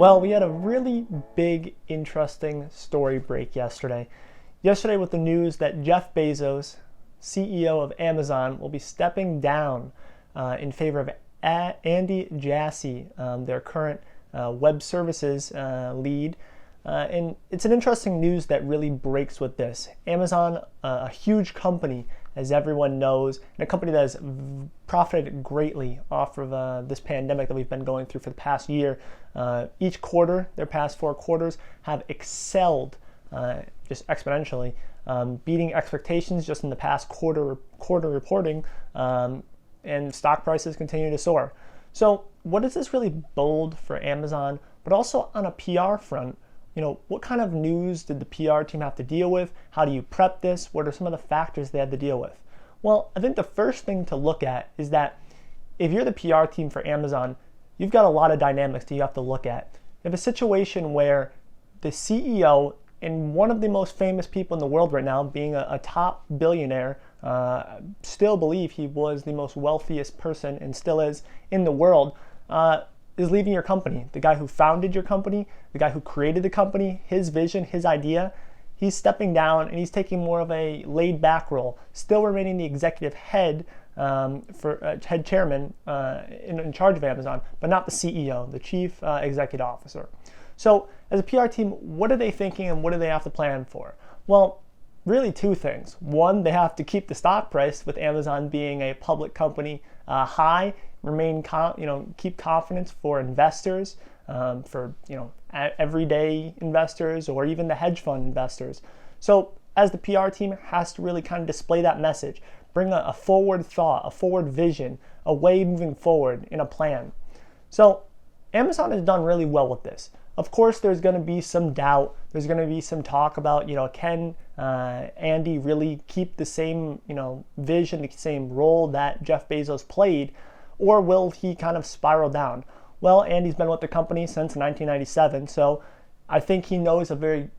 Well, we had a really big, interesting story break yesterday. Yesterday, with the news that Jeff Bezos, CEO of Amazon, will be stepping down in favor of Andy Jassy, their current web services lead. And it's an interesting news that really breaks with this. Amazon, a huge company, as everyone knows, and a company that has profited greatly off of this pandemic that we've been going through for the past year. Each quarter, their past 4 quarters, have excelled just exponentially, beating expectations just in the past quarter reporting, and stock prices continue to soar. So what does this really bode for Amazon, but also on a PR front? What kind of news did the PR team have to deal with? How do you prep this? What are some of the factors they had to deal with? Well, I think the first thing to look at is that if you're the PR team for Amazon, you've got a lot of dynamics that you have to look at. You have a situation where the CEO and one of the most famous people in the world right now, being a top billionaire, still believe he was the most wealthiest person and still is in the world, is leaving your company. The guy who founded your company, the guy who created the company, his vision, his idea, he's stepping down and he's taking more of a laid back role, still remaining the executive head head chairman in charge of Amazon, but not the CEO, the chief executive officer. So as a PR team, what are they thinking and what do they have to plan for? Well, really 2 things. One, they have to keep the stock price, with Amazon being a public company, high, keep confidence for investors, for everyday investors or even the hedge fund investors. So as the PR team has to really kind of display that message, bring a forward thought, a forward vision, a way moving forward in a plan. So Amazon has done really well with this. Of course, there's going to be some doubt. There's going to be some talk about, can Andy really keep the same, vision, the same role that Jeff Bezos played, or will he kind of spiral down? Well, Andy's been with the company since 1997, so I think he knows a very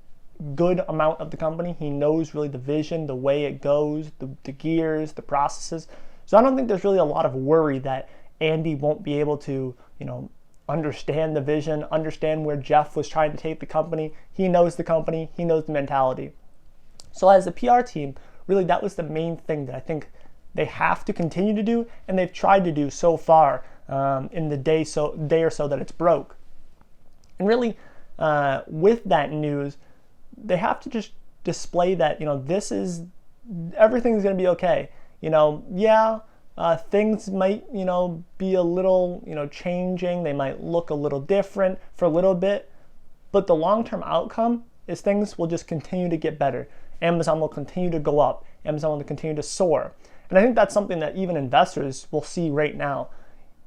good amount of the company. He knows really the vision, the way it goes, the gears, the processes. So I don't think there's really a lot of worry that Andy won't be able to, understand the vision, understand where Jeff was trying to take the company. He knows the company, he knows the mentality. So as the PR team, really that was the main thing that I think they have to continue to do, and they've tried to do so far in the day or so that it's broke. And really, with that news, they have to just display that everything's going to be okay. Things might be a little changing. They might look a little different for a little bit, but the long-term outcome is things will just continue to get better. Amazon will continue to go up. Amazon will continue to soar. And I think that's something that even investors will see right now.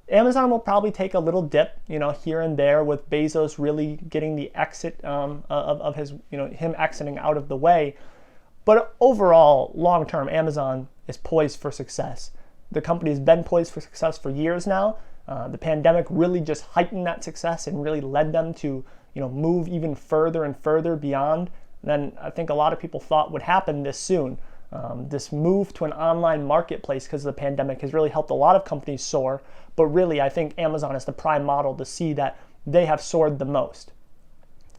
Amazon will probably take a little dip, here and there, with Bezos really getting the exit of his, him exiting out of the way. But overall, long-term, Amazon is poised for success. The company has been poised for success for years now. The pandemic really just heightened that success and really led them to, move even further and further beyond than I think a lot of people thought would happen this soon. This move to an online marketplace because of the pandemic has really helped a lot of companies soar, but really I think Amazon is the prime model to see that they have soared the most.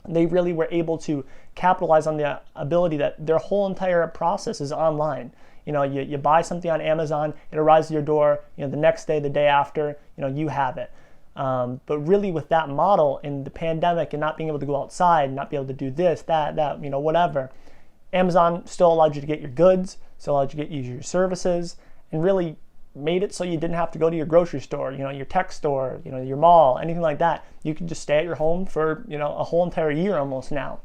They really were able to capitalize on the ability that their whole entire process is online. You buy something on Amazon, it arrives at your door, the next day, the day after, you have it. But really with that model in the pandemic and not being able to go outside, not be able to do this, that, whatever, Amazon still allowed you to get your goods, still allowed you to use your services, and really made it so you didn't have to go to your grocery store, your tech store, your mall, anything like that. You could just stay at your home for, a whole entire year almost now.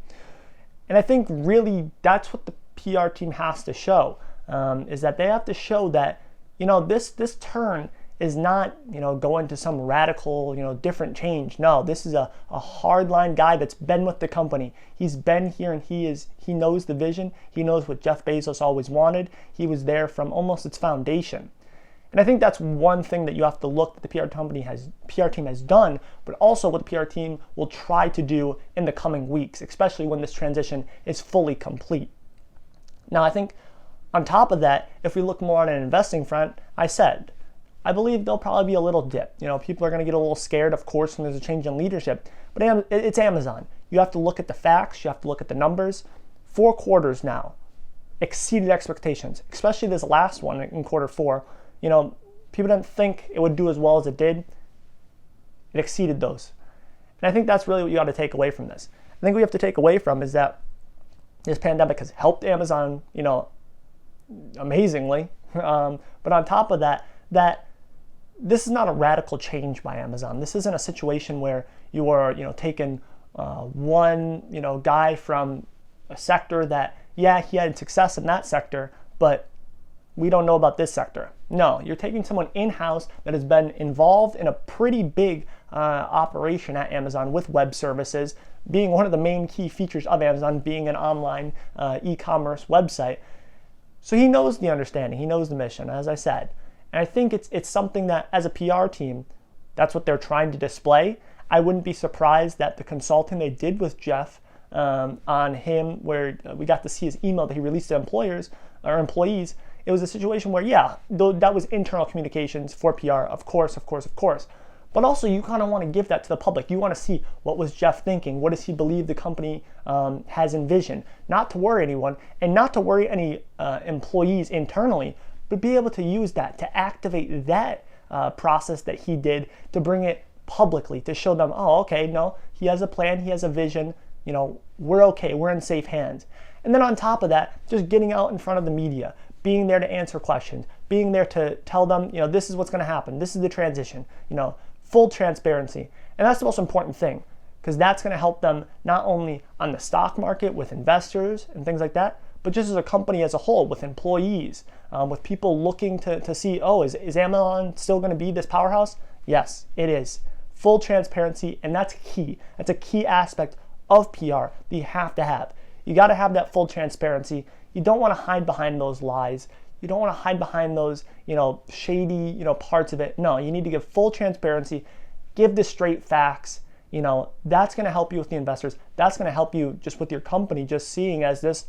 And I think really that's what the PR team has to show, is that they have to show that, this turn is not, going to some radical, different change. No, this is a hardline guy that's been with the company. He's been here and he knows the vision. He knows what Jeff Bezos always wanted. He was there from almost its foundation. And I think that's one thing that you have to look that the PR team has done, but also what the PR team will try to do in the coming weeks, especially when this transition is fully complete. Now, I think on top of that, if we look more on an investing front, I said I believe there'll probably be a little dip. People are going to get a little scared, of course, when there's a change in leadership. But it's Amazon. You have to look at the facts. You have to look at the numbers. 4 quarters now exceeded expectations, especially this last one in quarter 4. People didn't think it would do as well as it did. It exceeded those. And I think that's really what you got to take away from this. I think what you have to take away from is that this pandemic has helped Amazon, amazingly. But on top of that this is not a radical change by Amazon. This isn't a situation where you are, taking one, guy from a sector that, he had success in that sector, but we don't know about this sector. No, you're taking someone in-house that has been involved in a pretty big operation at Amazon with web services, being one of the main key features of Amazon, being an online e-commerce website. So he knows the understanding, he knows the mission, as I said. And I think it's something that, as a PR team, that's what they're trying to display. I wouldn't be surprised that the consulting they did with Jeff on him, where we got to see his email that he released to employers or employees, it was a situation where, that was internal communications for PR, of course. But also, you kind of want to give that to the public. You want to see, what was Jeff thinking? What does he believe the company has envisioned? Not to worry anyone, and not to worry any employees internally, but be able to use that to activate that process that he did, to bring it publicly, to show them, oh, okay, no, he has a plan, he has a vision, we're okay, we're in safe hands. And then on top of that, just getting out in front of the media, being there to answer questions, being there to tell them, this is what's going to happen, this is the transition, full transparency. And that's the most important thing, because that's going to help them not only on the stock market with investors and things like that, but just as a company as a whole, with employees, with people looking to see, is Amazon still going to be this powerhouse? Yes, it is. Full transparency, and that's key. That's a key aspect of PR that you have to have. You got to have that full transparency. You don't want to hide behind those lies. You don't want to hide behind those, shady, parts of it. No, you need to give full transparency, give the straight facts. That's going to help you with the investors. That's going to help you just with your company, just seeing as this,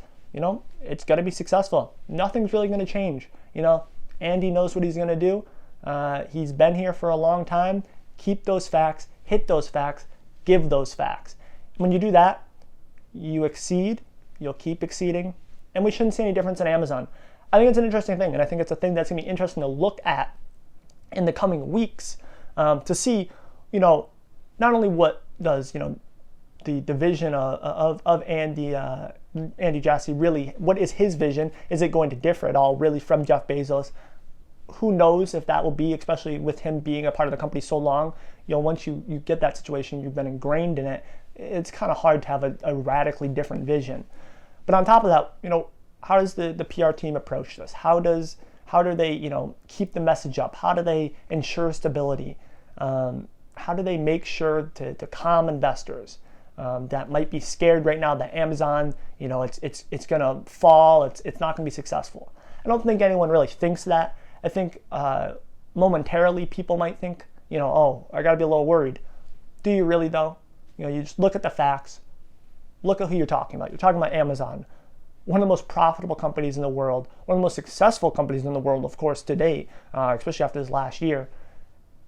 it's going to be successful. Nothing's really going to change. Andy knows what he's going to do. He's been here for a long time. Keep those facts, hit those facts, give those facts. When you do that, you exceed, you'll keep exceeding, and we shouldn't see any difference in Amazon. I think it's an interesting thing, and I think it's a thing that's going to be interesting to look at in the coming weeks, to see, not only what does, the vision of Andy Jassy really, what is his vision? Is it going to differ at all really from Jeff Bezos? Who knows if that will be, especially with him being a part of the company so long. Once you get that situation, you've been ingrained in it, it's kind of hard to have a radically different vision. But on top of that, how does the PR team approach this? How do they, keep the message up? How do they ensure stability? How do they make sure to calm investors that might be scared right now that Amazon, it's going to fall, it's not going to be successful? I don't think anyone really thinks that. I think momentarily people might think, I got to be a little worried. Do you really though? You just look at the facts. Look at who you're talking about. You're talking about Amazon, one of the most profitable companies in the world, one of the most successful companies in the world, of course, to date, especially after this last year,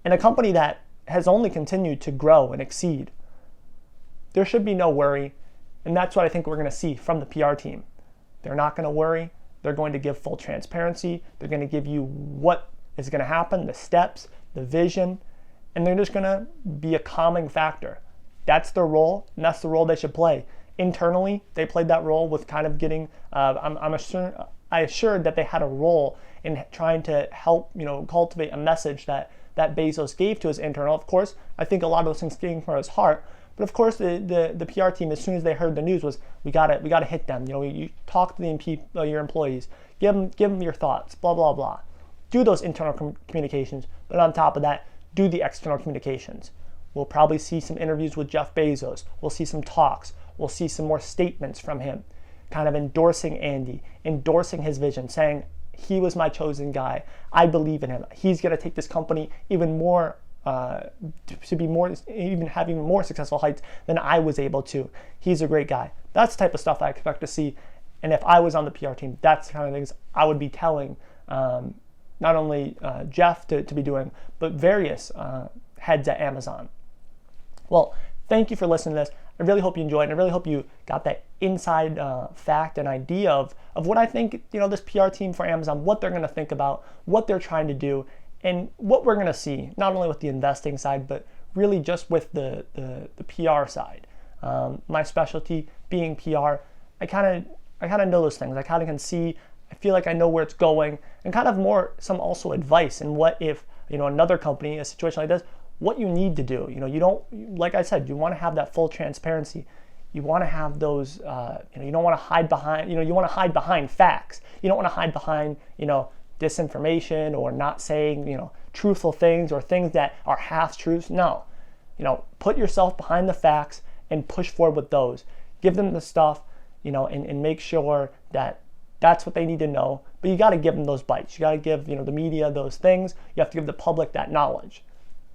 and a company that has only continued to grow and exceed. There should be no worry, and that's what I think we're going to see from the PR team. They're not going to worry. They're going to give full transparency. They're going to give you what is going to happen, the steps, the vision, and they're just going to be a calming factor. That's their role, and that's the role they should play. Internally, they played that role with kind of getting, I assured that they had a role in trying to help, cultivate a message that Bezos gave to his internal. Of course, I think a lot of those things came from his heart. But of course, the PR team, as soon as they heard the news, was we gotta hit them. You talk to your employees, give them your thoughts, blah blah blah. Do those internal communications, but on top of that, do the external communications. We'll probably see some interviews with Jeff Bezos. We'll see some talks. We'll see some more statements from him, kind of endorsing Andy, endorsing his vision, saying he was my chosen guy. I believe in him. He's gonna take this company even more. To be more, even having more successful heights than I was able to. He's a great guy. That's the type of stuff I expect to see. And if I was on the PR team, that's the kind of things I would be telling not only Jeff to be doing, but various heads at Amazon. Well, thank you for listening to this. I really hope you enjoyed, and I really hope you got that inside fact and idea of what I think, this PR team for Amazon, what they're going to think about, what they're trying to do, and what we're going to see, not only with the investing side, but really just with the PR side. My specialty being PR, I kind of know those things. I kind of can see, I feel like I know where it's going, and kind of more some also advice and what if, another company, a situation like this, what you need to do. You don't, like I said, you want to have that full transparency. You want to have those, you don't want to hide behind, you want to hide behind facts. You don't want to hide behind, disinformation or not saying, truthful things or things that are half truths. No, put yourself behind the facts and push forward with those. Give them the stuff, and make sure that that's what they need to know. But you got to give them those bites. You got to give, the media those things. You have to give the public that knowledge.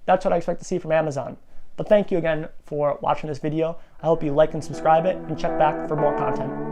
That's what I expect to see from Amazon. But thank you again for watching this video. I hope you like and subscribe it and check back for more content.